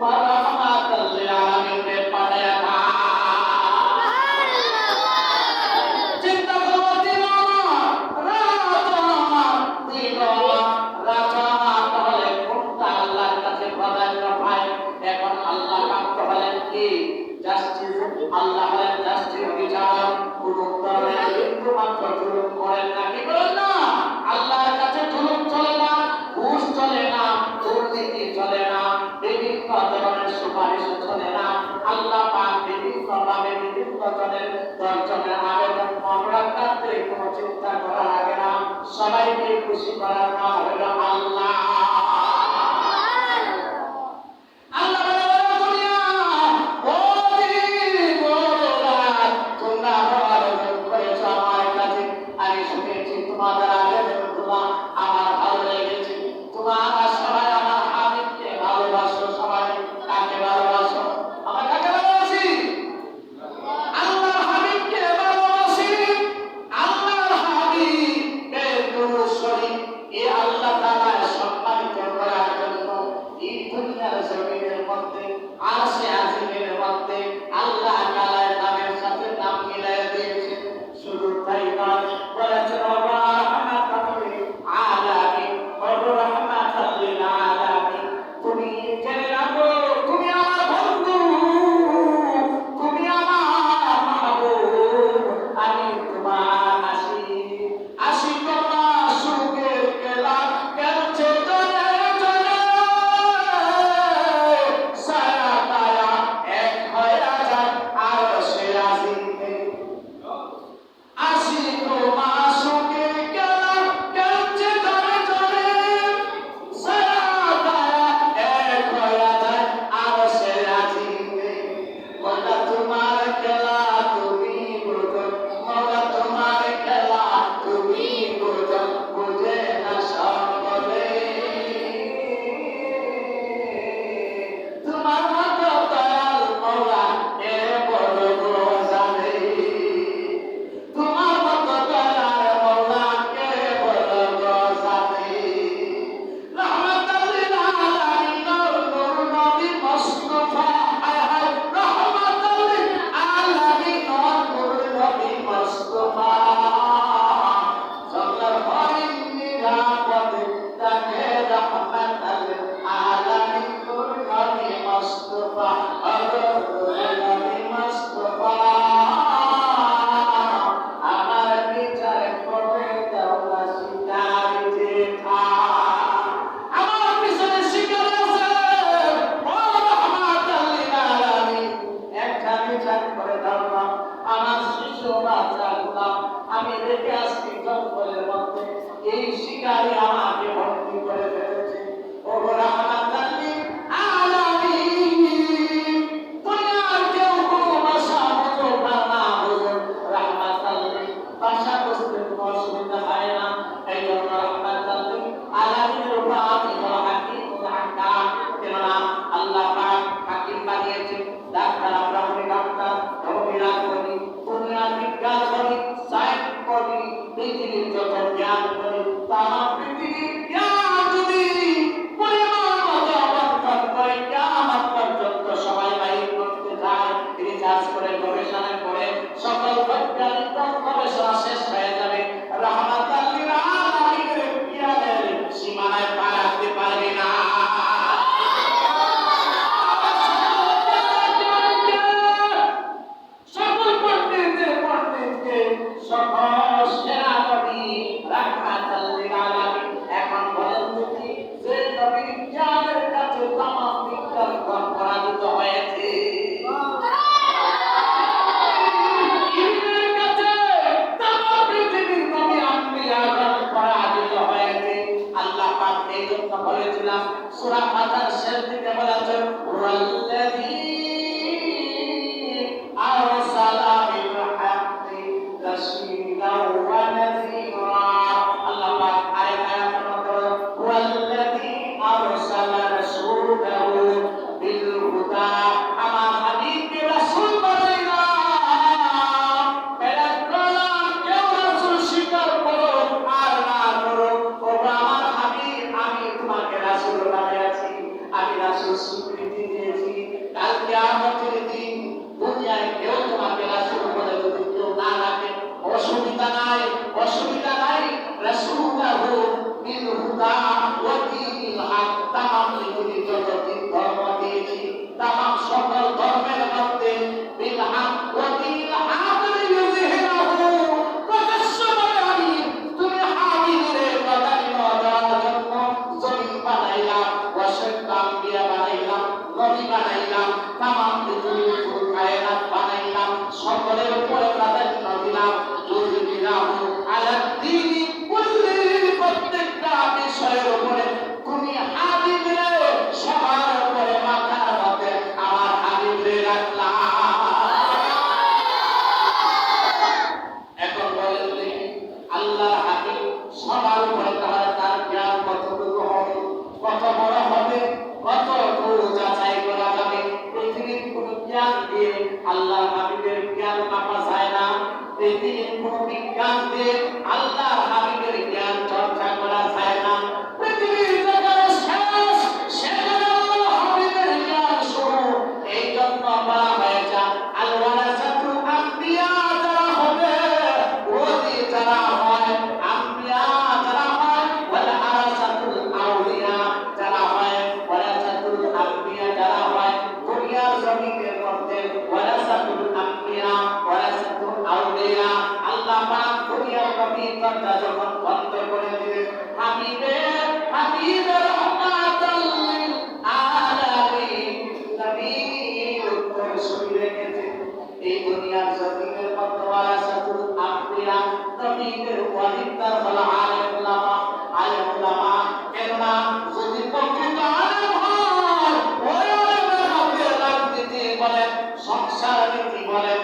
তোমার রহমাতাল লিল আলামিনকে পাঠায়া চিন্তা করো দিন রাজা তাহলে কোনটা আল্লাহর কাছে প্রাধান্য পায়? এখন আল্লাহ পাক হলেন কি জাস্টিস, আল্লাহ হলেন জাস্টিস বিচারক, কোন ধরনের বিন্দু মাত্র জুলুম করেন না। কি করেন না? আল্লাহর কাছে জুলুম চলে না, ঘুষ চলে না, দুর্নীতি চলে না, বিভিন্ন ধরনের সুপারিশ চলে না। আল্লাহ পাক বিভিন্ন ভাবে বিভিন্ন জনের আবেদন মামলা করতে কোনো চিন্তা করা লাগে না। সবাইকে খুশি করার নাম হলো আল্লাহ। আমি রেখে আসছি জঙ্গলের মধ্যে, এই শিকারী আমাকে ভর্তি করে ফেলেছে। ও রহমাতাল লিল আলামিন, দুনিয়ার কেউ কোনো ভাষা বুঝো বা না বুঝো, রহমাতাল লিল ভাষা বুঝতে কোনো অসুবিধা হয় না। এই জন্য রহমাতাল লিল আলামিনের উপর আমি হাকিমুল হাকাম, কেননা আল্লাহ পাক হাকিম বানিয়েছেন। ডাক্তার আমরা হই ডাক্তার, রবিরা করি, দুনিয়ার বিজ্ঞান করি, সায়েন্স করি, পৃথিবীর যত জ্ঞান করি, তামাম পৃথিবীর জ্ঞান যদি পরিমাণ মতো অবস্থান করে কিয়ামত পর্যন্ত সবাই বাইর করতে যায়, রিসার্চ করে গবেষণা করে সকল বৈজ্ঞানিক গবেষণা শেষ হয়ে যাবে, রহমাতাল লিল আলামিনের জ্ঞানের সীমানায় পা রাখতে পারবে না। এখন বলেন দেখি, যে নবী জ্ঞানের কাছে তামাম বিজ্ঞান পরাজিত হয়েছে, আল্লাহ পাক এই জন্য বলেছিলাম সূরা ফাতিহার শেষ দিকে বলেছেন ওয়াল্লাযী আরসালা বিল হাক্কি রাসূলাও ওয়া নাযীরা। আল্লাহ পাক আয়াতের মধ্যে ওয়াল্লাযী আরসালা রাসূলাহু বিল হুদা, আমার হাবিবকে রাসূল বানাইলাম। এরা বললাম কেউ রাসূল স্বীকার করো আর না করো, ওরা আমার হাবিব, আমি তোমাকে রাসূল বানাইছি, আমি রাসূল স্বীকৃতি দিয়েছি। আম্বিয়া বানাইলাম, নবী বানাইলাম, তামাম পৃথিবীর ফুল কায়নাত বানাইলাম, সকলের উপরে প্রাধান্য দিলাম, জরুরি দিলাম আলাদ্দিনি কুল্লির প্রত্যেকটা বিষয়ের উপরে তুমি হাবিব রে সবার উপরে মাথার মধ্যে আমার হাবিব রে রাখলাম। এখন বলেন দেখি আল্লাহ হাবিব সবার উপরে তাহলে তার জ্ঞান কতটুকু হবে, কত বড় হবে, কতটুকু যাচাই করা যাবে? পৃথিবীর কোন জ্ঞান দিয়ে আল্লাহ হাবিবের জ্ঞান মাপা যায় না। পৃথিবীর কোন বিজ্ঞান দিয়ে আল্লাহ হাবিবের জ্ঞান চর্চা করা যায় না। পৃথিবীর যেখানে শেষ সেখানে আল্লাহ হাবিবের জ্ঞান শুরু। এই জন্য বলা হয়েছে আল ওয়ারাসাতুল আম্বিয়া যারা হবে, ওলি যারা হয়, আম্বিয়া যারা হয়, ওয়াল আরাসাতুল আউলিয়া যারা হয়, ওয়ারাসাতুল আম্বিয়া যারা হয়, দুনিয়ার জমিনের মধ্যে ওয়ারাসাতুল আম্বিয়া ওয়ারাসাতুল আউলিয়া আল্লাহ পাক দুনিয়ার নবীর দরজা যখন বন্ধ করে দিলেন, হাবিবের রহমাতুল লিল আলামিন নবীর উত্তর শুনে রেখেছে। এই দুনিয়ার জমিনের মধ্যে ওয়ারাসাতুল আম্বিয়া নবীদের ওয়ারিসদার হলো আলেম উলামা। কেননা যদি প্রকৃত আলেম হয়, ওই আলেমের মধ্যে রাজনীতি বলেন, সংসার নীতি বলেন,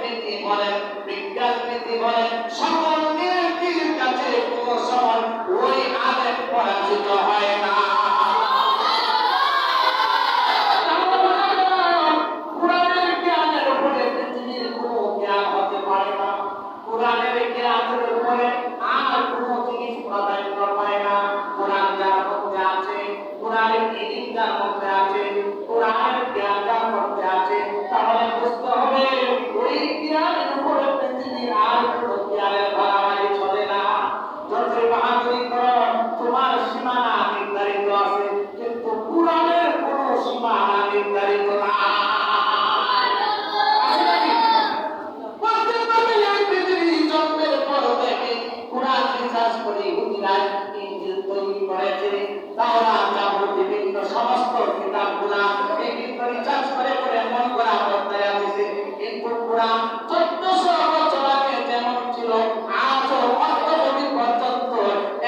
নীতি বলেন, বিজ্ঞান নীতি বলেন, সকল নীতির কাছে কোনো সময় ওই আলেম পরাজিত হয় না। কোরআনের জ্ঞানের উপরে পৃথিবীর কোনো জ্ঞান হতে পারে না। কোরআনের জ্ঞানের উপরে আর কোনো জিনিস প্রাধান্য পায় না। কোরআন যার মধ্যে আছে, কোরআনের ইলম যার মধ্যে আছে, কোরআনের জ্ঞান যার মধ্যে আছে, তাহলে বুঝতে হবে ওই জ্ঞানের উপরে পৃথিবীর আর কোনো জ্ঞানের বাড়াবাড়ি চলে না। যতই বাহাদুরি করো, তোমার সীমানা নির্ধারিত আছে, কিন্তু কোরআনের কোনো সীমানা নির্ধারিত না। সমস্ত কিতাবগুলা এই রিসার্চ করে মন করা অবস্থায় আছে, কিন্তু কোরআন 1400 বছর আগে যেমন ছিল আজও অদ্যাবধি পর্যন্ত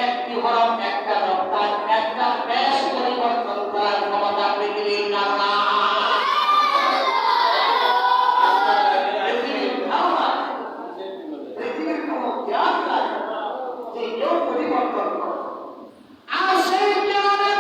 একটি হরফ, একটা নকশা, একটা পেশ পরিবর্তন করার ক্ষমতা পৃথিবীর কারণ পৃথিবীর কোন জ্ঞান নাই যে কেউ পরিবর্তন করে। আর সেই জ্ঞানের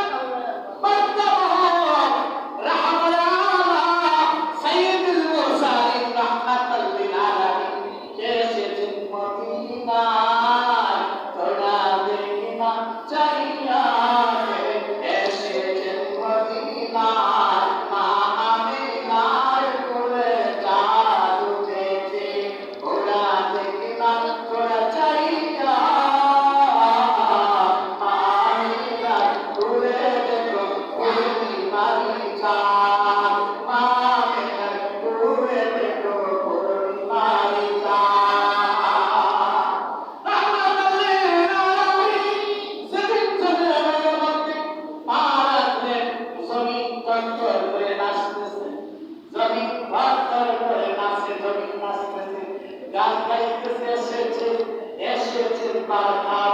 গান গাইতেছে, এসেছে বারবার